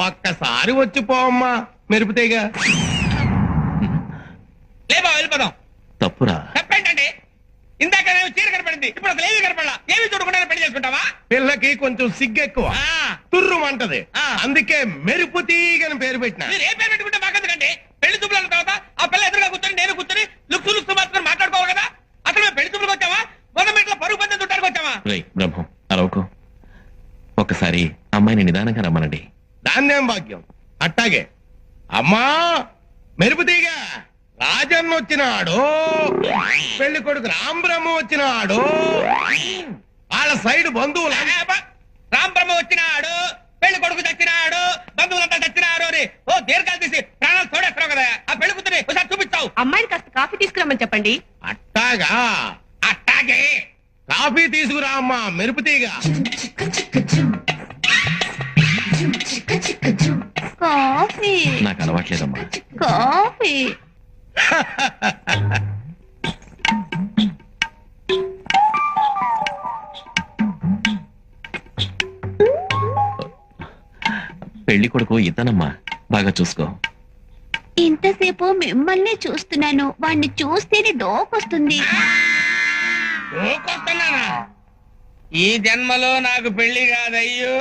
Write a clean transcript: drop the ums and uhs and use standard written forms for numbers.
ఒక్కసారి వచ్చి పోమ్మా మెరుపుతేగా. లేబా వెళ్ళిపోదాం. తప్పురా. తప్పేంటండి? ఇందాక నేను చీర కనపడింది, ఇప్పుడు అసలు ఏమీ కనపడలా. ఏమి చూడకుండా పెళ్లి చేసుకుంటావా? పిల్లకి కొంచెం సిగ్గెక్కువ, తుర్రుమంటది. అందుకే మెరుపు తీగని పేరు పెట్టిన. మీరు ఏ పేరు పెట్టుకుంటే మాకెందుకండి? పెళ్లి చూపులు అన్న తర్వాత ఆ పిల్ల ఎదురుగా కూర్చొని నేను కూర్చొని లుక్సు మాత్రం మాట్లాడుకోవాలి కదా. అసలు మేము పెళ్లి చూపులకు వచ్చావా, మొదమెట్ల పరుగు పందెం చుట్టానికి వచ్చావా? బ్రహ్మం అరవకు. ఒక్కసారి అమ్మాయిని నిదానంగా రమ్మనండి. దాన్నేం భాగ్యం. అట్టాగే. అమ్మా మెరుపు తీగ రాజన్న వచ్చినాడు, పెళ్లి కొడుకు రాంబ్రహ్మ వచ్చినాడు, వాళ్ళ సైడ్ బంధువులు రాంబ్రహ్మ వచ్చినాడు, పెళ్లి కొడుకు చచ్చినాడు, బంధువులంతా చచ్చినారు అని ఓ దీర్ఘాలు తీసి ప్రాణాలు తోడేస్తావు కదా. ఆ పెళ్లి కూతురి ఒకసారి చూపిస్తావు. అమ్మాయిని కాస్త కాఫీ తీసుకురమ్మని చెప్పండి. అట్టాగా. అట్టాగే. కాఫీ తీసుకురా అమ్మా మెరుపు తీగ. కాఫీ నాకు అలవాట్లేదమ్మా. కాఫీ పెళ్లి కొడుకు ఇతనమ్మా, బాగా చూసుకో. ఇంతసేపు మిమ్మల్ని చూస్తున్నాను, వాణ్ణి చూస్తేనే డోకొస్తుంది. ఈ జన్మలో నాకు పెళ్లి కాదయ్యో.